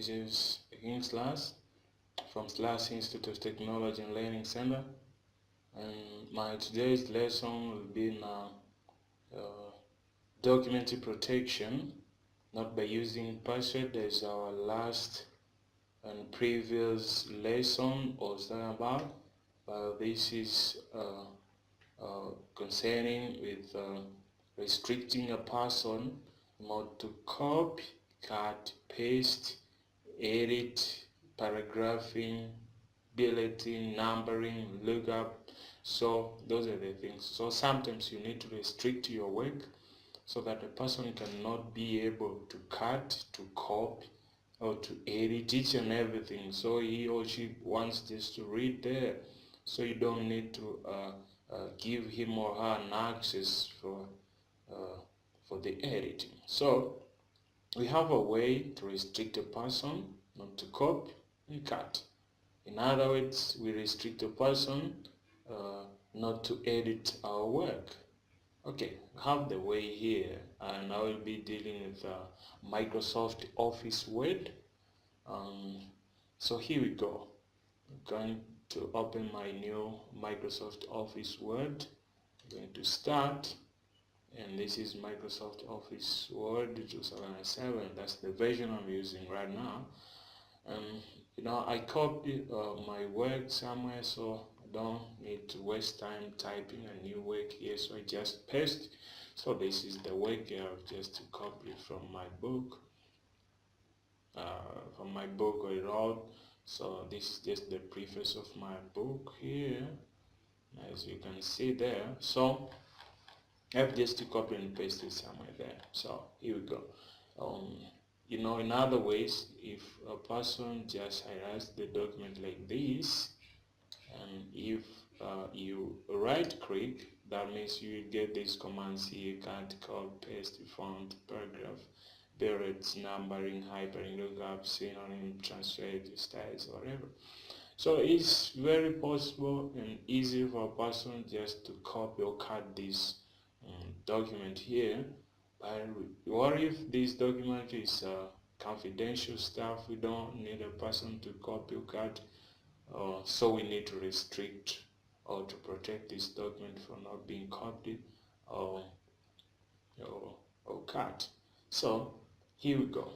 pages again slash from slash Institute of Technology and Learning Center, and my today's lesson will be now document protection, not by using password, as our last and previous lesson was talking about. But this is concerning with restricting a person not to copy, cut, paste, edit, paragraphing, bulletin, numbering, lookup. So those are the things. So sometimes you need to restrict your work so that a person cannot be able to cut, to copy, or to edit each and everything. So he or she wants just to read there. So you don't need to give him or her an access for the editing. So we have a way to restrict a person not to copy and cut. In other words, we restrict a person not to edit our work. Okay, I have the way here, and I will be dealing with Microsoft Office Word. So here we go. I'm going to open my new Microsoft Office Word. I'm going to start, and this is Microsoft Office Word 2007. That's the version I'm using right now. You know, I copied my work somewhere, so I don't need to waste time typing a new work here, so I just paste. So this is the work here. I've just copied from my book, I wrote. So this is just the preface of my book here, as you can see there. So I have just to copy and paste it somewhere there. So here we go. You know, in other ways, if a person just highlights the document like this, and if you right click, that means you will get these commands here: cut, copy, paste, font, paragraph, bullet, numbering, hyperlink, lookup, synonym, translate, styles, whatever. So it's very possible and easy for a person just to copy or cut this document here. But what if this document is confidential stuff? We don't need a person to copy or cut, so we need to restrict or to protect this document from not being copied or cut. So here we go.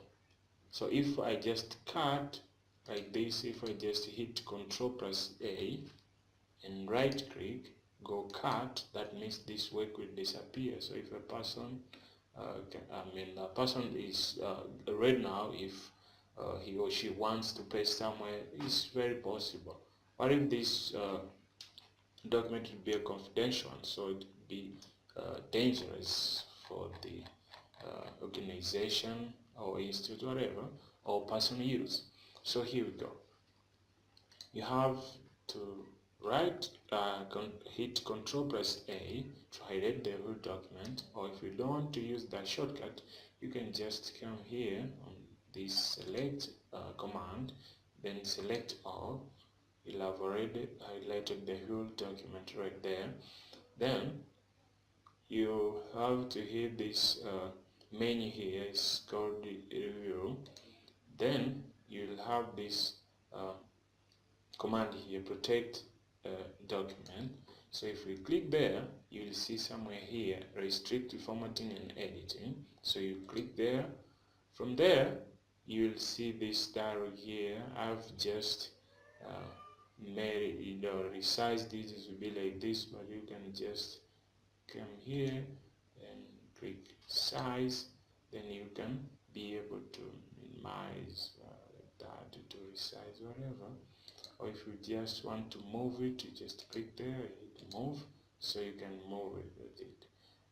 So if I just cut like this, if I just hit Ctrl plus A and right click, go cut, that means this work will disappear. So if a person a person is right now, if he or she wants to paste somewhere, it's very possible. What if this document will be a confidential one, so it would be dangerous for the organization or institute, whatever, or personal use. So here we go. You have to hit Ctrl plus A to highlight the whole document, or if you don't want to use that shortcut, you can just come here on this select command, then select all. You'll have already highlighted the whole document right there. Then you have to hit this menu here. It's called the review. Then you'll have this command here, protect document. So if we click there, you'll see somewhere here restrict formatting and editing. So you click there. From there you'll see this dialog here. I've just made it, you know, resize this. It will be like this, but you can just come here and click size, then you can be able to minimize that to resize whatever. Or if you just want to move it, you just click there, hit move, so you can move it with it.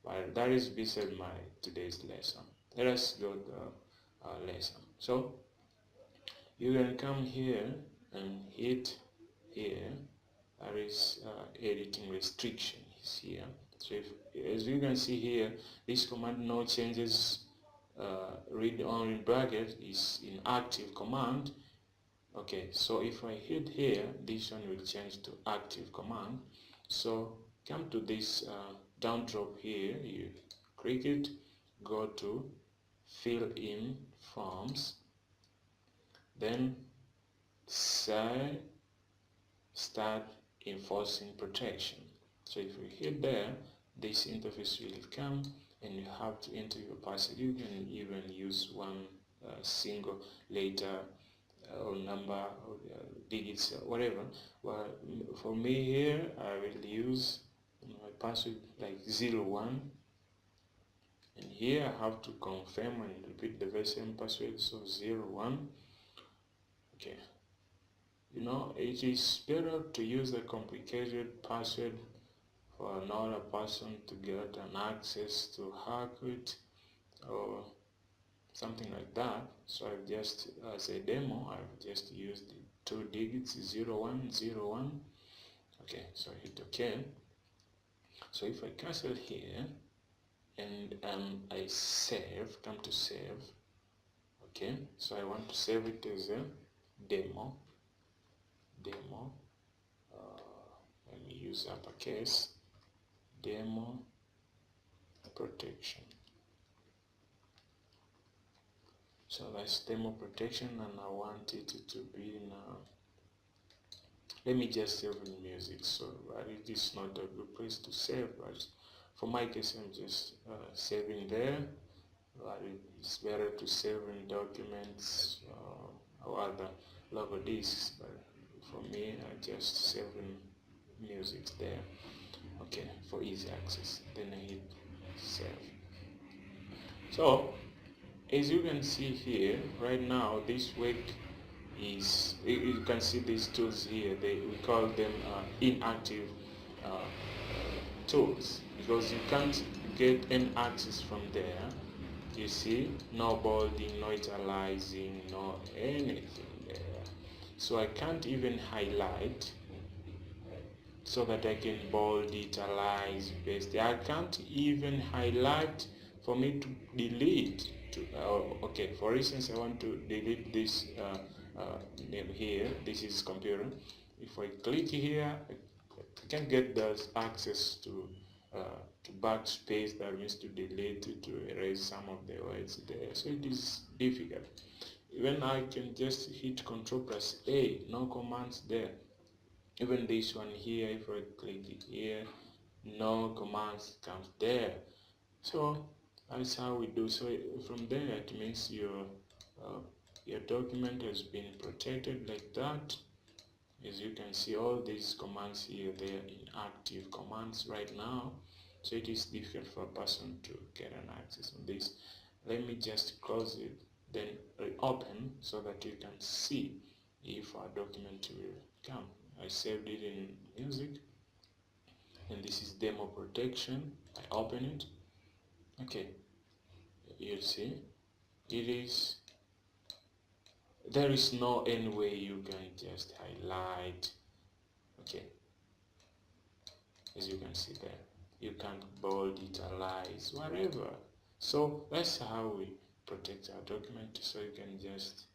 But that is beside my today's lesson. Let us go to our lesson. So you can come here and hit here. There is editing restriction is here. So if, as you can see here, this command no changes read only bracket is inactive command. Okay, so if I hit here, this one will change to active command. So come to this down drop here, you click it, go to fill in forms, then say start enforcing protection. So if you hit there, this interface will come and you have to enter your password. You can even use one single letter or number or digits, whatever. Well, for me here, I will use my password like 01, and here I have to confirm and repeat the very same password, so 01. Okay, you know, it is better to use a complicated password for another person to get an access to hack it or something like that. So I've just, as a demo, I've just used the 2 digits 0101. Okay, so I hit OK. So if I cancel here and I save, come to save. Okay, so I want to save it as a demo. Let me use uppercase, demo protection. So that's demo protection, and I want it to be in let me just save in music. So it is not a good place to save, but for my case I'm just saving there. But it's better to save in documents or other local disks, but for me I just save in music there. Okay, for easy access. Then I hit save. So as you can see here, right now this work is, you can see these tools here, we call them inactive tools, because you can't get any access from there. You see, no bolding, no italicizing, no anything there. So I can't even highlight so that I can bold, italize, paste. I can't even highlight for me to delete. Okay, for instance, I want to delete this name here. This is computer. If I click here, I can get the access to backspace, that means to delete, to erase some of the words there. So it is difficult. Even I can just hit Control plus A, no commands there. Even this one here, if I click it here, no commands comes there. So that's how we do. So from there, it means your document has been protected like that. As you can see, all these commands here, they are inactive commands right now. So it is difficult for a person to get an access on this. Let me just close it, then reopen so that you can see if our document will come. I saved it in music, and this is demo protection. I open it. Okay, you see, there is no any way you can just highlight. Okay, as you can see there, you can't bold, italize, whatever. So that's how we protect our document. So you can just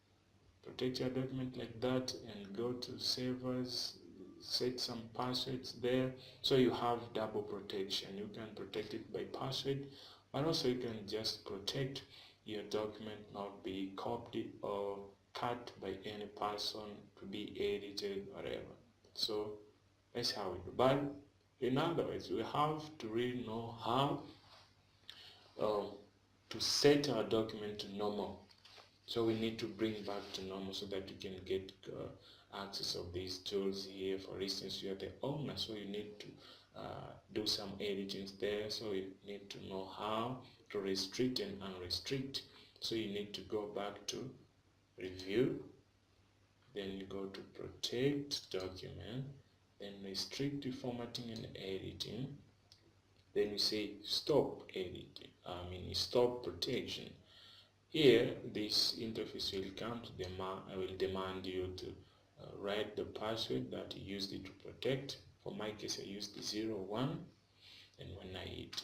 protect your document like that and go to save as, set some passwords there, so you have double protection. You can protect it by password, but also you can just protect your document not be copied or cut by any person, to be edited, whatever. So that's how we do. But in other words, we have to really know how to set our document to normal. So we need to bring back to normal so that you can get access of these tools here. For instance, you are the owner, so you need to do some editing there. So you need to know how to restrict and unrestrict. So you need to go back to review, then you go to protect document, then restrict the formatting and editing, then you say stop editing, stop protection. Here, this interface will come to will demand you to write the password that you used it to protect. For my case, I used 01, and when I hit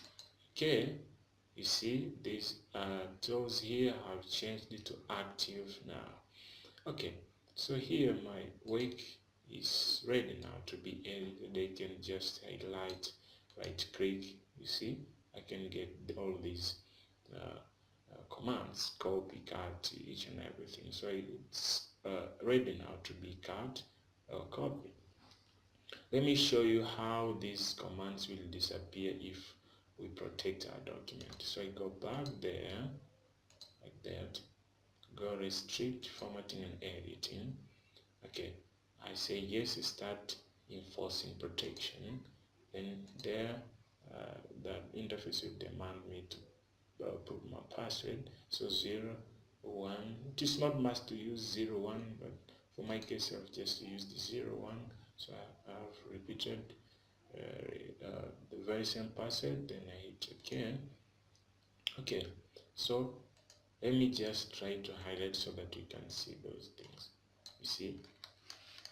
OK, you see these tools here have changed it to active now. Okay, so here my work is ready now to be edited. I can just highlight, right click, you see, I can get all these commands, copy, cut, each and everything. So it's ready now to be cut or copied. Let me show you how these commands will disappear if we protect our document. So I go back there like that, go restrict formatting and editing. Okay, I say yes, start enforcing protection. Then there the interface will demand me to put my password. So 0, 1. It is not must to use 0, 1, but for my case I've just used 0, 1. So I've repeated the very same password, then I hit OK. Okay, so let me just try to highlight so that you can see those things. You see,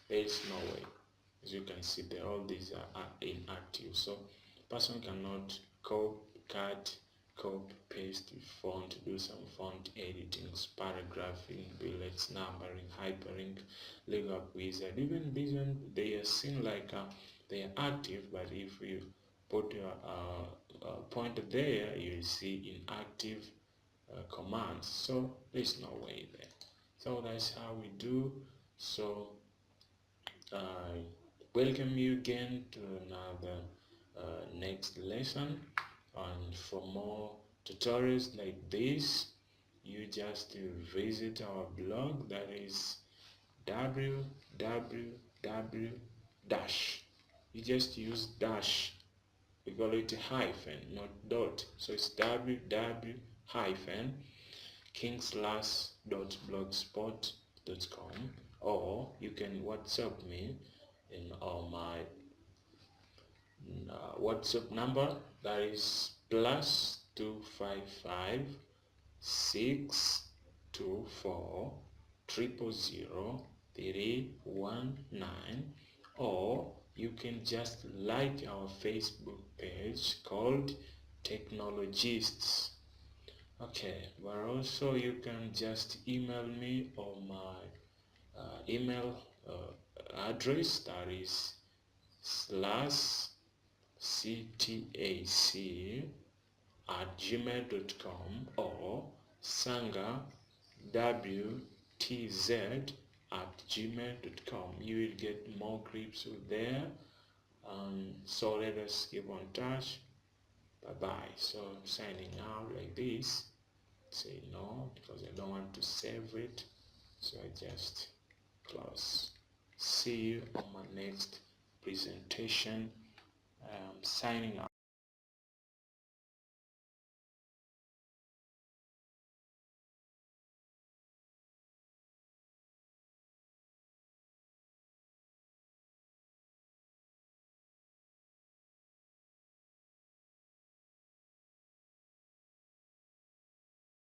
there is no way. As you can see there, all these are inactive, so person cannot cut, copy, paste font, do some font editing, paragraphing, bullets, numbering, hyperlink, lookup wizard. Even these ones, they seem like they are active, but if you put your pointer there, you will see inactive commands. So there's no way there. So that's how we do. So I welcome you again to another next lesson, and for more tutorials like this you just visit our blog, that is www dash, you just use dash, we call it hyphen, not dot, so it's www hyphen kingslash.blogspot.com, or you can WhatsApp me in my WhatsApp number, that is +255 624 000 319, or you can just like our Facebook page called Technologists. Okay, but also you can just email me on my email address, that is /ctac@gmail.com, or sangawtz@gmail.com. You will get more clips there. So let us keep on touch. Bye bye. So I'm signing out like this. Say no because I don't want to save it, so I just close. See you on my next presentation. Signing out.